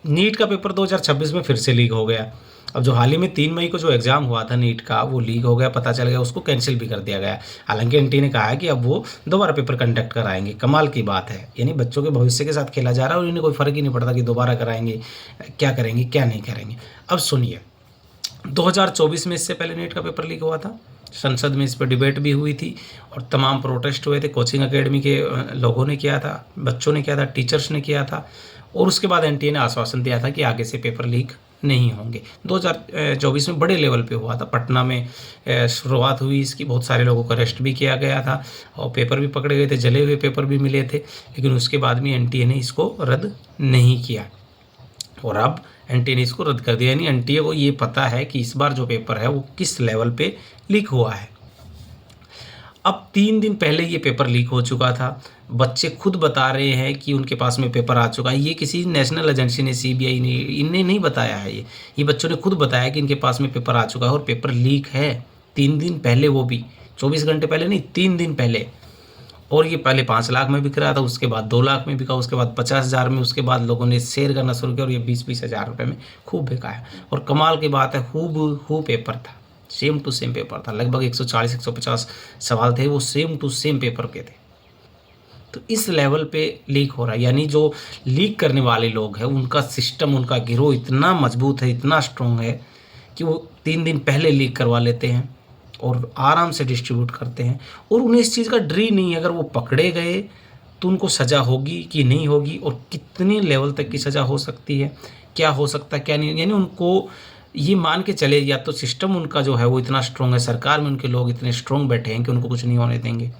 NEET का paper 2026 में फिर से लीक हो गया। अब जो हाल ही में 3 मई को जो एग्ज़ाम हुआ था नीट का, वो लीक हो गया, पता चल गया, उसको कैंसिल भी कर दिया गया। हालांकि एनटीए ने कहा है कि अब वो दोबारा पेपर कंडक्ट कराएंगे। कमाल की बात है, यानी बच्चों के भविष्य के साथ खेला जा रहा है और इन्हें कोई फ़र्क ही नहीं पड़ता कि दोबारा कराएंगे, क्या करेंगे क्या नहीं करेंगे। अब सुनिए, 2024 में इससे पहले नीट का पेपर लीक हुआ था। संसद में इस पर डिबेट भी हुई थी और तमाम प्रोटेस्ट हुए थे। कोचिंग एकेडमी के लोगों ने किया था, बच्चों ने किया था, टीचर्स ने किया था और उसके बाद एनटीए ने आश्वासन दिया था कि आगे से पेपर लीक नहीं होंगे। 2024 में बड़े लेवल पे हुआ था। पटना में शुरुआत हुई इसकी, बहुत सारे लोगों को अरेस्ट भी किया गया था और पेपर भी पकड़े गए थे, जले हुए पेपर भी मिले थे, लेकिन उसके बाद भी एनटीए ने इसको रद्द नहीं किया और अब एनटीए ने इसको रद्द कर दिया। यानी एनटीए को ये पता है कि इस बार जो पेपर है वो किस लेवल पे लीक हुआ है। अब 3 दिन पहले ये पेपर लीक हो चुका था। बच्चे खुद बता रहे हैं कि उनके पास में पेपर आ चुका है। ये किसी नेशनल एजेंसी ने, सीबीआई ने, इन्हें नहीं बताया है। ये बच्चों ने खुद बताया कि इनके पास में पेपर आ चुका है और पेपर लीक है 3 दिन पहले, वो भी 24 घंटे पहले नहीं, 3 दिन पहले। और ये पहले 5 लाख में बिक रहा था, उसके बाद 2 लाख में बिका, उसके बाद 50,000 में, उसके बाद लोगों ने शेयर करना शुरू किया और ये 20-20 हज़ार रुपये में खूब बिका है। और कमाल की बात है, हूबहू पेपर था, सेम टू सेम पेपर था। लगभग 140-150 सवाल थे, वो सेम टू सेम पेपर के थे। तो इस लेवल पे लीक हो रहा है। यानी जो लीक करने वाले लोग हैं उनका सिस्टम, उनका गिरोह इतना मजबूत है, इतना स्ट्रॉन्ग है कि वो 3 दिन पहले लीक करवा लेते हैं और आराम से डिस्ट्रीब्यूट करते हैं और उन्हें इस चीज़ का डर ही नहीं है। अगर वो पकड़े गए तो उनको सज़ा होगी कि नहीं होगी और कितने लेवल तक की सज़ा हो सकती है, क्या हो सकता है क्या नहीं। यानी उनको ये मान के चले, या तो सिस्टम उनका जो है वो इतना स्ट्रॉन्ग है, सरकार में उनके लोग इतने स्ट्रॉन्ग बैठे हैं कि उनको कुछ नहीं होने देंगे,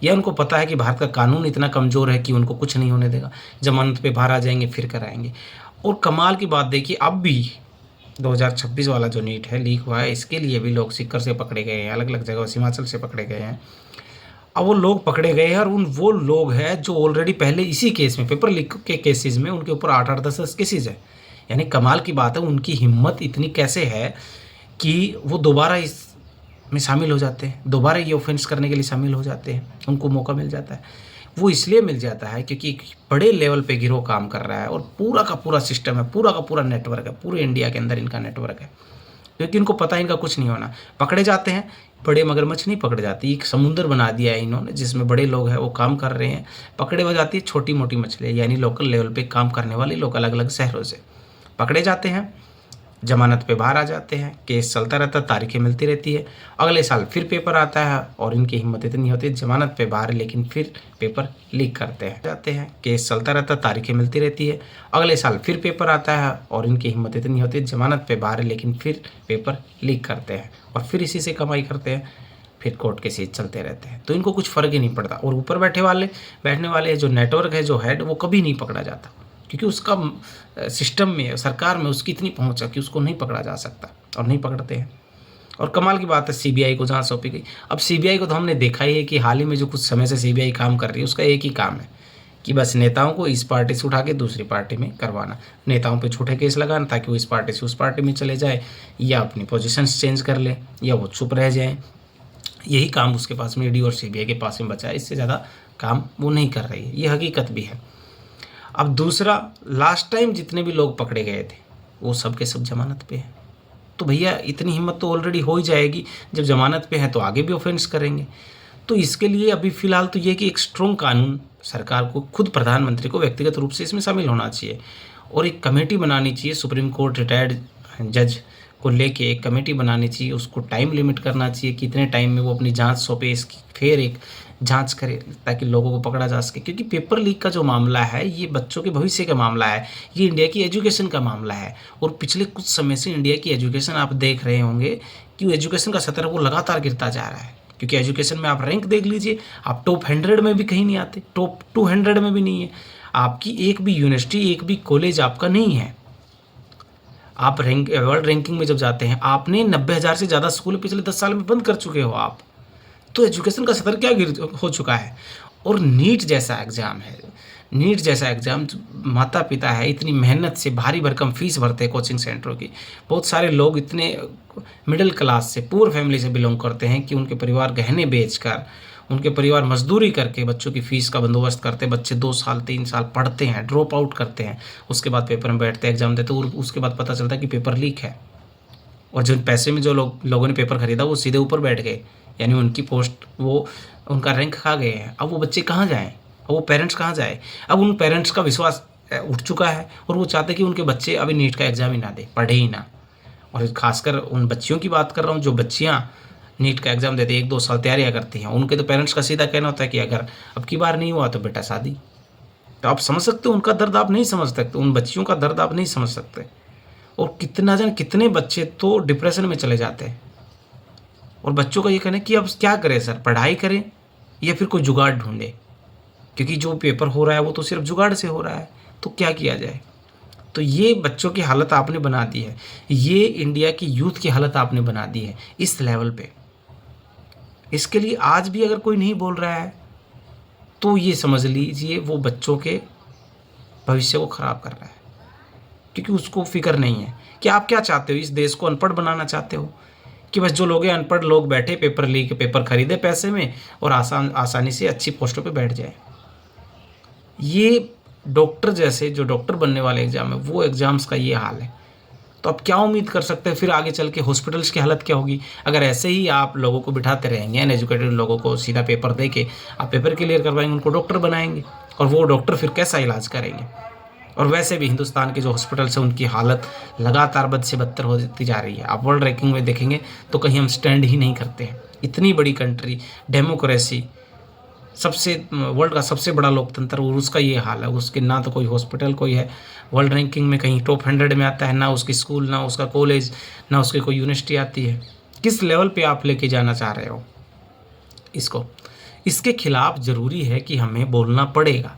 या उनको पता है कि भारत का कानून इतना कमज़ोर है कि उनको कुछ नहीं होने देगा, जमानत पे बाहर आ जाएंगे फिर कराएंगे। और कमाल की बात देखिए, अब भी 2026 वाला जो नीट है लीक हुआ है, इसके लिए भी लोग सीकर से पकड़े गए हैं, अलग अलग जगह हिमाचल से पकड़े गए हैं। अब वो लोग पकड़े गए हैं और वो लोग हैं जो ऑलरेडी पहले इसी केस में, पेपर लीक के केसेस में, उनके ऊपर 8-8, 10-10 केसेज है। यानी कमाल की बात है, उनकी हिम्मत इतनी कैसे है कि वो दोबारा इस में शामिल हो जाते हैं, दोबारा ये ऑफेंस करने के लिए शामिल हो जाते हैं, उनको मौका मिल जाता है। वो इसलिए मिल जाता है क्योंकि एक बड़े लेवल पे गिरोह काम कर रहा है और पूरा का पूरा सिस्टम है, पूरा का पूरा नेटवर्क है, पूरे इंडिया के अंदर इनका नेटवर्क है, क्योंकि इनको पता है इनका कुछ नहीं होना। पकड़े जाते हैं, बड़े मगरमच्छ नहीं पकड़े जाती, एक समुंदर बना दिया है इन्होंने जिसमें बड़े लोग हैं वो काम कर रहे हैं। पकड़े हो जाती है छोटी मोटी मछलियाँ, यानी लोकल लेवल पे काम करने वाले लोग अलग अलग शहरों से पकड़े जाते हैं, जमानत पे बाहर आ जाते हैं, केस चलता रहता है, तारीखें मिलती रहती है, अगले साल फिर पेपर आता है और इनकी हिम्मत इतनी होती है, जमानत पे बाहर लेकिन फिर पेपर लीक करते हैं जाते हैं, केस चलता रहता है, तारीखें मिलती रहती है, अगले साल फिर पेपर आता है और इनकी हिम्मत इतनी होती है, जमानत पे बाहर लेकिन फिर पेपर लीक करते हैं और फिर इसी से कमाई करते हैं, फिर कोर्ट केसेस चलते रहते हैं। तो इनको कुछ फ़र्क ही नहीं पड़ता। और ऊपर बैठने वाले जो नेटवर्क है, जो हेड, वो कभी नहीं पकड़ा जाता क्योंकि उसका सिस्टम में, सरकार में उसकी इतनी पहुंच है कि उसको नहीं पकड़ा जा सकता और नहीं पकड़ते हैं। और कमाल की बात है, सीबीआई को जहाँ सौंपी गई। अब सीबीआई को तो हमने देखा ही है कि हाल ही में जो कुछ समय से सीबीआई काम कर रही है, उसका एक ही काम है कि बस नेताओं को इस पार्टी से उठा के दूसरी पार्टी में करवाना, नेताओं पे झूठे केस लगाना ताकि वो इस पार्टी से उस पार्टी में चले जाए या अपनी पोजीशंस चेंज कर ले या वो चुप रह जाए। यही काम उसके पास में, ईडी और सीबीआई के पास में बचा है। इससे ज़्यादा काम वो नहीं कर रही है, ये हकीकत भी है। अब दूसरा, लास्ट टाइम जितने भी लोग पकड़े गए थे वो सब के सब जमानत पे हैं। तो भैया इतनी हिम्मत तो ऑलरेडी हो ही जाएगी, जब जमानत पे है तो आगे भी ऑफेंस करेंगे। तो इसके लिए अभी फ़िलहाल तो ये कि एक स्ट्रॉन्ग कानून, सरकार को, खुद प्रधानमंत्री को व्यक्तिगत रूप से इसमें शामिल होना चाहिए और एक कमेटी बनानी चाहिए, सुप्रीम कोर्ट रिटायर्ड जज को लेके एक कमेटी बनानी चाहिए, उसको टाइम लिमिट करना चाहिए कि इतने टाइम में वो अपनी जांच सौंपे, इसकी फिर एक जांच करे ताकि लोगों को पकड़ा जा सके। क्योंकि पेपर लीक का जो मामला है, ये बच्चों के भविष्य का मामला है, ये इंडिया की एजुकेशन का मामला है। और पिछले कुछ समय से इंडिया की एजुकेशन, आप देख रहे होंगे कि एजुकेशन का स्तर वो लगातार गिरता जा रहा है। क्योंकि एजुकेशन में आप रैंक देख लीजिए, आप टॉप 100 में भी कहीं नहीं आते, टॉप 200 में भी नहीं है, आपकी एक भी यूनिवर्सिटी, एक भी कॉलेज आपका नहीं है। आप वर्ल्ड रैंकिंग में जब जाते हैं, आपने 90,000 से ज़्यादा स्कूल पिछले 10 साल में बंद कर चुके हो आप। तो एजुकेशन का स्तर क्या गिर हो चुका है। और नीट जैसा एग्ज़ाम है, नीट जैसा एग्ज़ाम, माता पिता है इतनी मेहनत से भारी भरकम फीस भरते हैं कोचिंग सेंटरों की। बहुत सारे लोग इतने मिडिल क्लास से, पुअर फैमिली से बिलोंग करते हैं कि उनके परिवार गहने बेचकर उनके परिवार मजदूरी करके बच्चों की फ़ीस का बंदोबस्त करते हैं, बच्चे 2 साल 3 साल पढ़ते हैं, ड्रॉप आउट करते हैं, उसके बाद पेपर में बैठते हैं, एग्ज़ाम देते हैं और उसके बाद पता चलता है कि पेपर लीक है। और जिन पैसे में जो लोगों ने पेपर खरीदा वो सीधे ऊपर बैठ गए, यानी उनकी पोस्ट वो उनका रैंक खा गए हैं। अब वो बच्चे कहाँ जाएँ? अब वो पेरेंट्स कहाँ जाएँ? अब उन पेरेंट्स का विश्वास उठ चुका है और वो चाहते कि उनके बच्चे अभी नीट का एग्ज़ाम ही ना दें, पढ़े ही ना। और ख़ासकर उन बच्चियों की बात कर रहा हूँ जो बच्चियाँ नीट का एग्ज़ाम देते 1-2 साल तैयारियाँ करती हैं, उनके तो पेरेंट्स का सीधा कहना होता है कि अगर अब की बार नहीं हुआ तो बेटा शादी। तो आप समझ सकते हो उनका दर्द आप नहीं समझ सकते, उन बच्चियों का दर्द आप नहीं समझ सकते। और कितने बच्चे तो डिप्रेशन में चले जाते हैं। और बच्चों का ये कहना है कि अब क्या करें सर, पढ़ाई करें या फिर कोई जुगाड़ ढूँढें? क्योंकि जो पेपर हो रहा है वो तो सिर्फ़ जुगाड़ से हो रहा है, तो क्या किया जाए? तो ये बच्चों की हालत आपने बना दी है। ये इंडिया की यूथ की हालत आपने बना दी है इस लेवल पे। इसके लिए आज भी अगर कोई नहीं बोल रहा है, तो ये समझ लीजिए वो बच्चों के भविष्य को ख़राब कर रहा है। क्योंकि उसको फ़िक्र नहीं है कि आप क्या चाहते हो, इस देश को अनपढ़ बनाना चाहते हो कि बस जो लोग हैं अनपढ़ लोग बैठे पेपर लीक पेपर खरीदे पैसे में और आसानी से अच्छी पोस्टों पे बैठ जाए। ये डॉक्टर जैसे जो डॉक्टर बनने वाले एग्ज़ाम है वो एग्ज़ाम्स का ये हाल है। तो आप क्या उम्मीद कर सकते हैं फिर आगे चल के हॉस्पिटल्स की हालत क्या होगी? अगर ऐसे ही आप लोगों को बिठाते रहेंगे, अनएजुकेटेड लोगों को सीधा पेपर दे के आप पेपर क्लियर करवाएंगे, उनको डॉक्टर बनाएंगे और वो डॉक्टर फिर कैसा इलाज करेंगे? और वैसे भी हिंदुस्तान के जो हॉस्पिटल्स हैं उनकी हालत लगातार बद से बदतर होती जा रही है। आप वर्ल्ड रैंकिंग में देखेंगे तो कहीं हम स्टैंड ही नहीं करते हैं। इतनी बड़ी कंट्री, डेमोक्रेसी, सबसे वर्ल्ड का सबसे बड़ा लोकतंत्र और उसका ये हाल है। उसके ना तो कोई हॉस्पिटल कोई है वर्ल्ड रैंकिंग में कहीं टॉप 100 में आता है, ना उसकी स्कूल, ना उसका कॉलेज, ना उसकी कोई यूनिवर्सिटी आती है। किस लेवल पे आप लेके जाना चाह रहे हो इसको? इसके खिलाफ ज़रूरी है कि हमें बोलना पड़ेगा,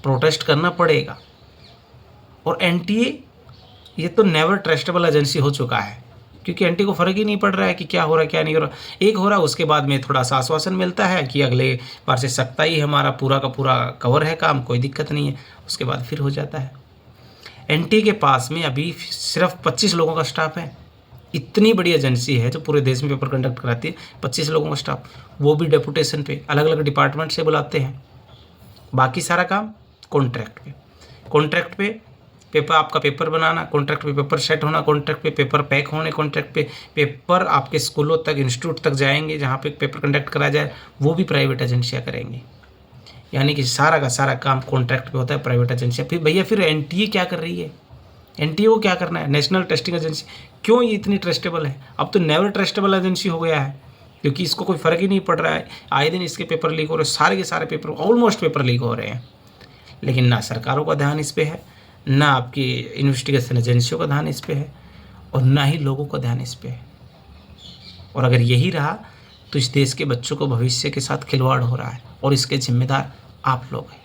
प्रोटेस्ट करना पड़ेगा। और एनटीए ये तो नेवर ट्रस्टेबल एजेंसी हो चुका है, क्योंकि एनटीए को फ़र्क ही नहीं पड़ रहा है कि क्या हो रहा है क्या नहीं हो रहा। एक हो रहा है उसके बाद में थोड़ा सा आश्वासन मिलता है कि अगले बार से सकता ही हमारा पूरा का पूरा कवर है काम, कोई दिक्कत नहीं है, उसके बाद फिर हो जाता है। एनटीए के पास में अभी सिर्फ 25 लोगों का स्टाफ है। इतनी बड़ी एजेंसी है जो पूरे देश में पेपर कंडक्ट कराती है, 25 लोगों का स्टाफ, वो भी डेपुटेशन पे अलग अलग डिपार्टमेंट से बुलाते हैं। बाकी सारा काम कॉन्ट्रैक्ट पे पेपर आपका पेपर बनाना, कॉन्ट्रैक्ट पे पेपर सेट होना, कॉन्ट्रैक्ट पे पेपर पैक होने, कॉन्ट्रैक्ट पे पेपर आपके स्कूलों तक इंस्टीट्यूट तक जाएंगे जहाँ पे पेपर कंडक्ट कराया जाए, वो भी प्राइवेट एजेंसियाँ करेंगी। यानी कि सारा का सारा काम कॉन्ट्रैक्ट पे होता है, प्राइवेट एजेंसियाँ। फिर भैया फिर एनटीए क्या कर रही है? एनटीए को क्या करना है? नेशनल टेस्टिंग एजेंसी क्यों ये इतनी ट्रस्टेबल है? अब तो नेवर ट्रस्टेबल एजेंसी हो गया है, क्योंकि इसको कोई फ़र्क ही नहीं पड़ रहा है। आए दिन इसके पेपर लीक हो रहे हैं, सारे के सारे पेपर ऑलमोस्ट पेपर लीक हो रहे हैं। लेकिन ना सरकारों का ध्यान इस पे है, ना आपकी इन्वेस्टिगेशन एजेंसियों का ध्यान इस पे है, और ना ही लोगों का ध्यान इस पे है। और अगर यही रहा तो इस देश के बच्चों को भविष्य के साथ खिलवाड़ हो रहा है और इसके जिम्मेदार आप लोग हैं।